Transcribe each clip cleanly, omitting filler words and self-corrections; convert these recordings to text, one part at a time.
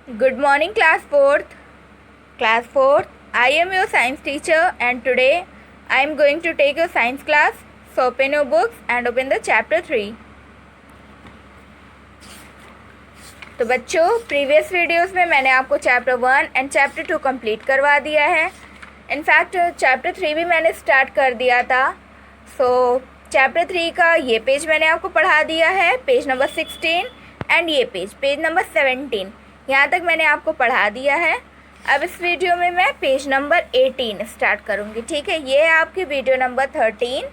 Good morning, class 4th. Class 4th, I am your science teacher and today I am going to take your science class. So open your books and open the chapter 3. तो बच्चों, previous videos में मैंने आपको chapter 1 and chapter 2 complete करवा दिया है. In fact chapter 3 भी मैंने स्टार्ट कर दिया था. चैप्टर 3 का ये पेज मैंने आपको पढ़ा दिया है, पेज नंबर 16, एंड ये पेज नंबर 17. यहाँ तक मैंने आपको पढ़ा दिया है. अब इस वीडियो में मैं पेज नंबर 18 स्टार्ट करूँगी. ठीक है, ये है आपकी वीडियो नंबर 13.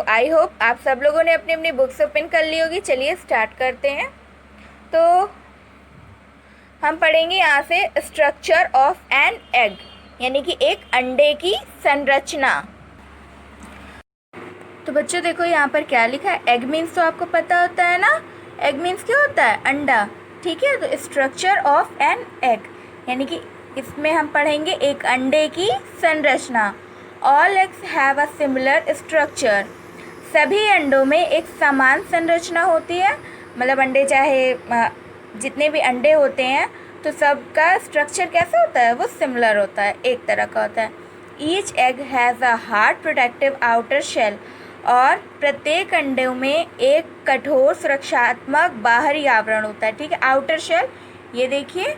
आई होप आप सब लोगों ने अपनी अपनी बुक्स ओपन कर ली होगी. चलिए स्टार्ट करते हैं. तो हम पढ़ेंगे यहाँ से स्ट्रक्चर ऑफ एन एग, यानी कि एक अंडे की संरचना. तो बच्चों देखो यहाँ पर क्या लिखा है. एग मीन्स तो आपको पता होता है ना. एग मीन्स क्या होता है? अंडा. ठीक है, तो स्ट्रक्चर ऑफ एन एग यानी कि इसमें हम पढ़ेंगे एक अंडे की संरचना. All eggs have a similar structure. सभी अंडों में एक समान संरचना होती है. मतलब अंडे चाहे जितने भी अंडे होते हैं तो सबका स्ट्रक्चर कैसा होता है? वो सिमिलर होता है, एक तरह का होता है. Each egg has a hard protective outer shell. और प्रत्येक अंडों में एक कठोर सुरक्षात्मक बाहरी आवरण होता है. ठीक है, आउटर शेल. ये देखिए,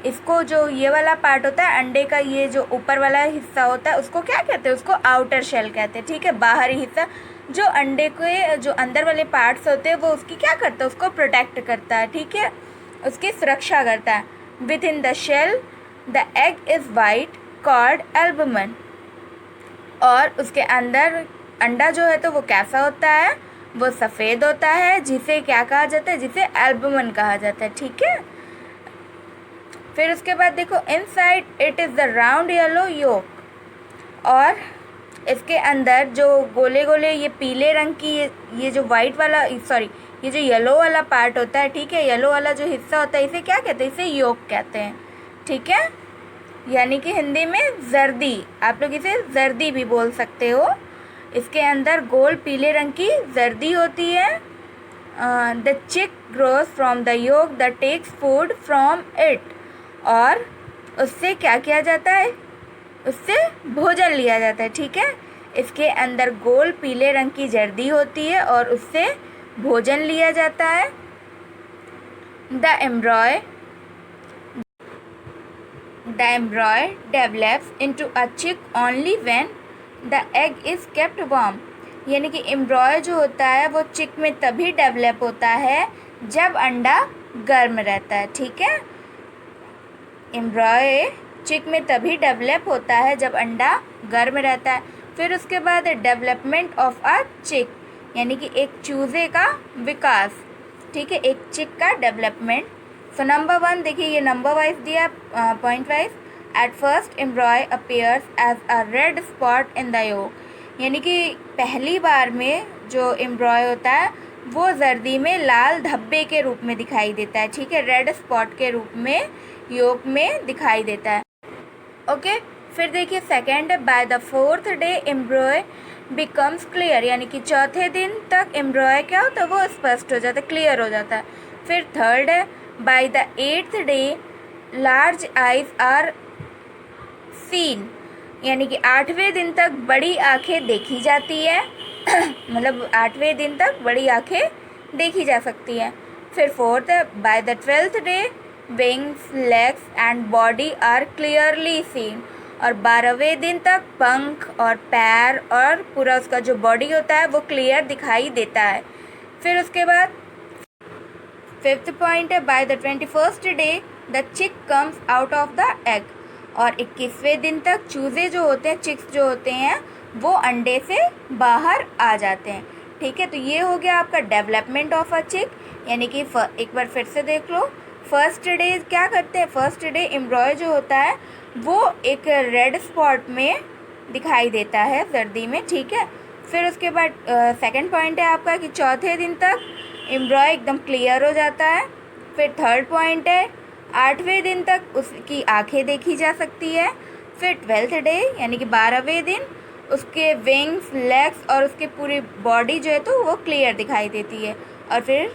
इसको जो ये वाला पार्ट होता है अंडे का, ये जो ऊपर वाला हिस्सा होता है उसको क्या कहते हैं? उसको आउटर शेल कहते हैं. ठीक है, बाहरी हिस्सा जो अंडे के जो अंदर वाले पार्ट्स होते हैं वो उसकी क्या करता है? उसको प्रोटेक्ट करता है. ठीक है, उसकी सुरक्षा करता है. Within the shell the egg is white called albumin. और उसके अंदर अंडा जो है तो वो कैसा होता है? वो सफ़ेद होता है, जिसे क्या कहा जाता है? जिसे एल्बुमिन कहा जाता है. ठीक है, फिर उसके बाद देखो, inside it is the round yellow yolk. और इसके अंदर जो गोले गोले ये पीले रंग की ये जो वाइट वाला ये जो येलो वाला पार्ट होता है, ठीक है, येलो वाला जो हिस्सा होता है इसे क्या कहते हैं? इसे योक कहते हैं. ठीक है, यानी कि हिंदी में जर्दी. आप लोग इसे जर्दी भी बोल सकते हो. इसके अंदर गोल पीले रंग की जर्दी होती है. The chick grows from the yolk the takes food from it. और उससे क्या किया जाता है? उससे भोजन लिया जाता है. ठीक है, इसके अंदर गोल पीले रंग की जर्दी होती है और उससे भोजन लिया जाता है. The embryo develops into a chick only when the egg is kept warm. यानी कि एम्ब्रॉय जो होता है वो चिक में तभी डेवलप होता है जब अंडा गर्म रहता है. ठीक है, एम्ब्रॉय चिक में तभी डेवलप होता है जब अंडा गर्म रहता है. फिर उसके बाद डेवलपमेंट ऑफ अ चिक, यानी कि एक चूज़े का विकास. ठीक है, एक चिक का डेवलपमेंट. सो नंबर 1 देखिए, ये नंबर वाइज दिया, point wise. At first embryo appears as a red spot in the yolk. यानी कि पहली बार में जो एम्ब्रॉय होता है वो जर्दी में लाल धब्बे के रूप में दिखाई देता है. ठीक है, रेड स्पॉट के रूप में योक में दिखाई देता है. ओके, फिर देखिए सेकेंड है, by the 4th day एम्ब्रॉय becomes clear. यानी कि चौथे दिन तक एम्ब्रॉय क्या होता है? वो स्पष्ट हो जाता है, क्लियर हो जाता है. फिर थर्ड है, by the 8th day large eyes are seen. यानी कि 8वें दिन तक बड़ी आँखें देखी जाती है. मतलब 8वें दिन तक बड़ी आँखें देखी जा सकती हैं. फिर फोर्थ है, by the 12th day wings legs and body are clearly seen. और 12वें दिन तक पंख और पैर और पूरा उसका जो बॉडी होता है वो क्लियर दिखाई देता है. फिर उसके बाद 5th पॉइंट है, by the 21st day the चिक comes out of the egg. और 21वें दिन तक चूज़े जो होते हैं, चिक्स जो होते हैं, वो अंडे से बाहर आ जाते हैं. ठीक है, तो ये हो गया आपका डेवलपमेंट ऑफ अ चिक. यानी कि एक बार फिर से देख लो. फर्स्ट डे क्या करते हैं? फर्स्ट डे एम्ब्रॉय जो होता है वो एक रेड स्पॉट में दिखाई देता है, जर्दी में. ठीक है, फिर उसके बाद सेकंड पॉइंट है आपका कि चौथे दिन तक एम्ब्रॉय एकदम क्लियर हो जाता है. फिर थर्ड पॉइंट है, 8वें दिन तक उसकी आंखें देखी जा सकती है. फिर 12th डे यानी कि 12वें दिन उसके विंग्स, लेग्स और उसकी पूरी बॉडी जो है तो वो क्लियर दिखाई देती है. और फिर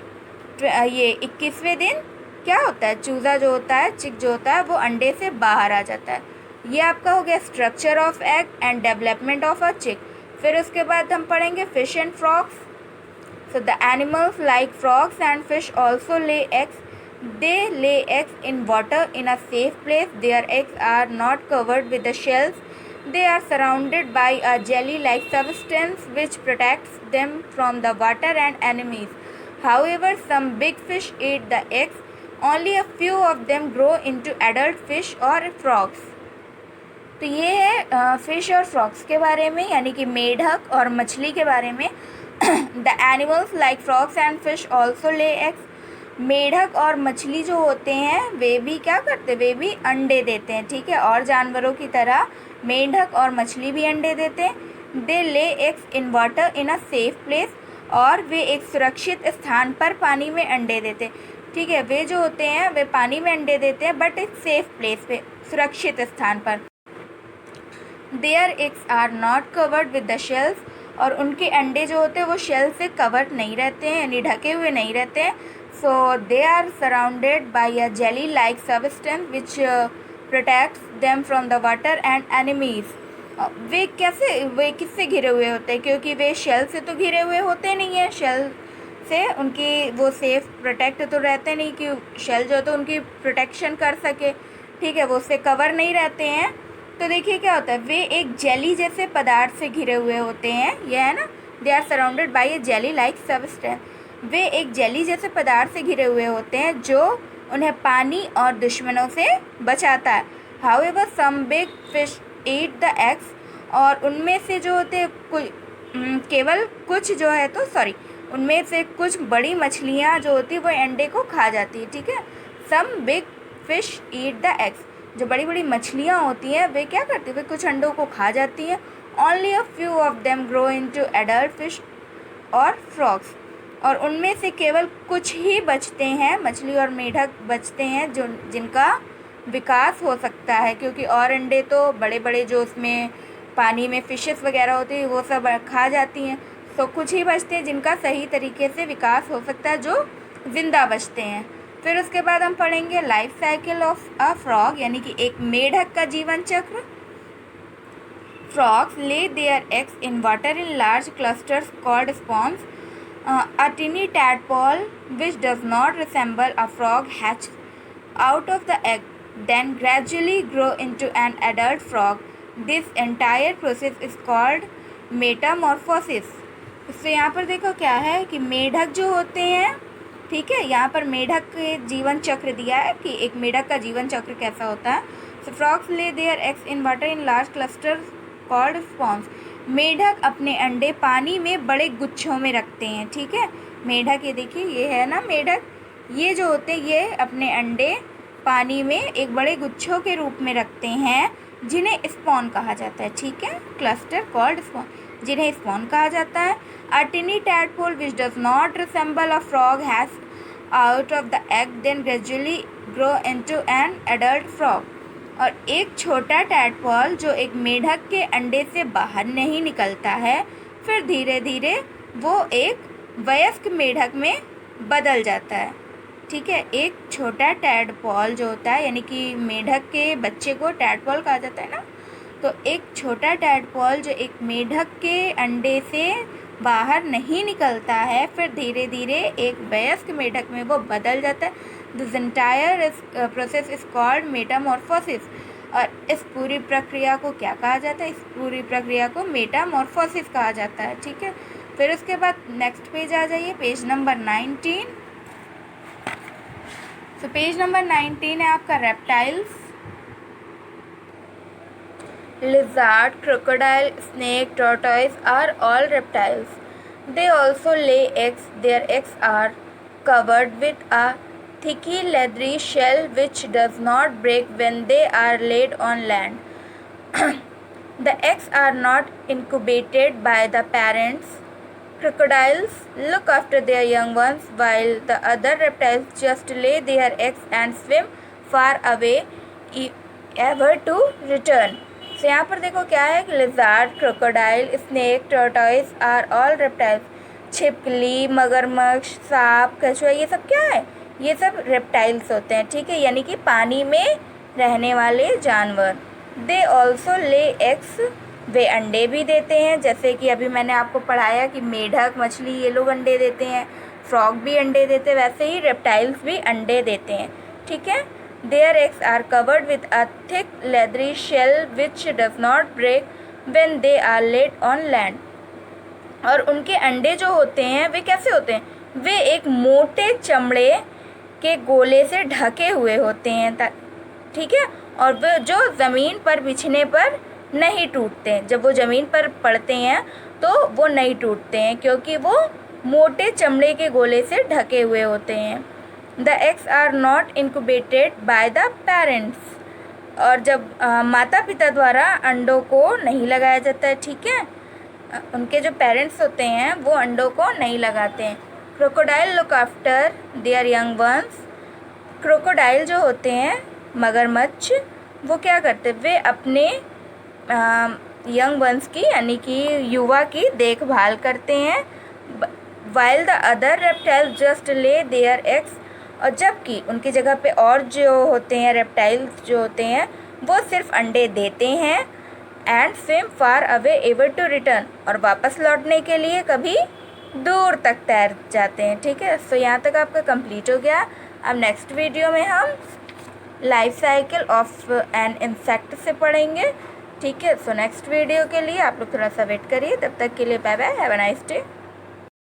ये 21वें दिन क्या होता है, चूज़ा जो होता है, चिक जो होता है, वो अंडे से बाहर आ जाता है। ये आपका हो गया structure of egg and development of a चिक। फिर उसके बाद हम पढ़ेंगे fish and frogs. So the animals like frogs and fish also lay eggs. They lay eggs in water in a safe place. Their eggs are not covered with the shells. They are surrounded by a jelly-like substance which protects them from the water and enemies. However, some big fish eat the eggs. Only a few of them grow into adult fish or frogs. तो ये है fish और frogs के बारे में, यानी कि मेढक और मछली के बारे में। The animals like frogs and fish also lay eggs. मेढक और मछली जो होते हैं वे भी क्या करते हैं, वे भी अंडे देते हैं, ठीक है। और जानवरों की तरह मेढक और मछली भी अंडे देते हैं। They lay eggs in water in a safe place, और वे एक सुरक्षित स्थान पर पानी में अंडे देते हैं, ठीक है। वे जो होते हैं वे पानी में अंडे देते हैं, बट एक सेफ प्लेस पे, सुरक्षित स्थान पर। Their eggs are not covered with the shells, और उनके अंडे जो होते हैं वो शेल से कवर्ड नहीं रहते हैं, यानी ढके हुए नहीं रहते हैं। So they are surrounded by a jelly-like substance which protects them from the water and enemies. वे किससे घिरे हुए होते हैं, क्योंकि वे शेल से तो घिरे हुए होते नहीं हैं। शेल से उनकी वो सेफ प्रोटेक्ट तो रहते नहीं, कि शेल जो तो उनकी प्रोटेक्शन कर सके, ठीक है, वो उससे कवर नहीं रहते हैं। तो देखिए क्या होता है, वे एक जेली जैसे पदार्थ से घिरे हुए होते हैं, यह है ना, they are surrounded by a jelly like substance. वे एक जेली जैसे पदार्थ से घिरे हुए होते हैं जो उन्हें पानी और दुश्मनों से बचाता है। However some big fish eat the eggs, और उनमें से जो होते हैं केवल कुछ जो है तो उनमें से कुछ बड़ी मछलियाँ जो होती है वो अंडे को खा जाती है, ठीक है। Some big fish eat the eggs, जो बड़ी बड़ी मछलियाँ होती हैं वे क्या करती हैं, वे कुछ अंडों को खा जाती हैं। Only a few of them grow into adult fish और फ्रॉग्स, और उनमें से केवल कुछ ही बचते हैं, मछली और मेढक बचते हैं जो जिनका विकास हो सकता है, क्योंकि और अंडे तो बड़े बड़े जो उसमें पानी में फिशेस वगैरह होती है वो सब खा जाती हैं। तो कुछ ही बचते हैं जिनका सही तरीके से विकास हो सकता है, जो ज़िंदा बचते हैं। फिर उसके बाद हम पढ़ेंगे life cycle of a frog, यानी कि एक मेढक का जीवन चक्र। Frogs lay their eggs in water in large clusters called spawns. A tiny tadpole which does not resemble a frog hatches out of the egg, then gradually grow into an adult frog. This entire process is called metamorphosis. इससे यहाँ पर देखो क्या है कि मेढक जो होते हैं, ठीक है, यहाँ पर मेढक के जीवन चक्र दिया है कि एक मेढक का जीवन चक्र कैसा होता है। So frogs lay their eggs in water in large clusters called spawns. मेढक अपने अंडे पानी में बड़े गुच्छों में रखते हैं, ठीक है। मेढक, ये देखिए ये है ना मेढक, ये जो होते हैं ये अपने अंडे पानी में एक बड़े गुच्छों के रूप में रखते हैं, जिन्हें स्पॉन कहा जाता है, ठीक है। क्लस्टर कॉल्ड स्पॉन, जिन्हें स्पॉन कहा जाता है। A tiny tadpole which does not resemble a frog has out of the egg then gradually grow into an adult frog, और एक छोटा टैडपोल जो एक मेढक के अंडे से बाहर नहीं निकलता है, फिर धीरे धीरे वो एक वयस्क मेढक में बदल जाता है, ठीक है। एक छोटा टैडपोल जो होता है, यानी कि मेढक के बच्चे को टैडपोल कहा जाता है ना, तो एक छोटा टैडपोल जो एक मेढक के अंडे से बाहर नहीं निकलता है, फिर धीरे धीरे एक वयस्क मेढक में वो बदल जाता है। This entire process is called Metamorphosis, और इस पूरी प्रक्रिया को क्या कहा जाता है, इस पूरी प्रक्रिया को मेटामॉर्फोसिस कहा जाता है, ठीक है। फिर उसके बाद नेक्स्ट पेज आ जाइए, पेज नंबर 19। तो पेज नंबर 19 है आपका reptiles. Lizard, crocodile, snake, tortoise are all reptiles. They also lay eggs. Their eggs are covered with a thicky leathery shell which does not break when they are laid on land. The eggs are not incubated by the parents. Crocodiles look after their young ones while the other reptiles just lay their eggs and swim far away ever to return. तो यहाँ पर देखो क्या है कि lizard, crocodile, snake, tortoise are all reptiles. छिपकली, मगरमच्छ, सांप, कछुआ, ये सब क्या है, ये सब रेप्टाइल्स होते हैं, ठीक है, यानी कि पानी में रहने वाले जानवर। दे ऑल्सो ले एग्स, वे अंडे भी देते हैं, जैसे कि अभी मैंने आपको पढ़ाया कि मेढक मछली ये लोग अंडे देते हैं, फ्रॉग भी अंडे देते हैं, वैसे ही रेप्टाइल्स भी अंडे देते हैं, ठीक है। Their eggs are covered with a thick leathery shell which does not break when they are laid on land. और उनके अंडे जो होते हैं वे कैसे होते हैं, वे एक मोटे चमड़े के गोले से ढके हुए होते हैं, ठीक है, और वे जो ज़मीन पर बिछने पर नहीं टूटते हैं। जब वो ज़मीन पर पड़ते हैं तो वो नहीं टूटते हैं, क्योंकि वो मोटे चमड़े के गोले से ढके हुए होते हैं। The eggs are not incubated by the parents, और जब माता पिता द्वारा अंडों को नहीं लगाया जाता है, ठीक है, उनके जो पेरेंट्स होते हैं वो अंडों को नहीं लगाते हैं। Crocodile look after their young ones, crocodile जो होते हैं मगरमच्छ, वो क्या करते हैं, वे अपने यंग वंस की यानी कि युवा की देखभाल करते हैं। While the other reptiles just lay their eggs, और जबकि उनकी जगह पे और जो होते हैं रेप्टाइल्स जो होते हैं वो सिर्फ अंडे देते हैं। And swim far away ever to return, और वापस लौटने के लिए कभी दूर तक तैर जाते हैं, ठीक है। सो यहाँ तक आपका कंप्लीट हो गया। अब नेक्स्ट वीडियो में हम life cycle of an insect से पढ़ेंगे, ठीक है। सो नेक्स्ट वीडियो के लिए आप लोग थोड़ा सा वेट करिए, तब तक के लिए bye bye, have a nice day.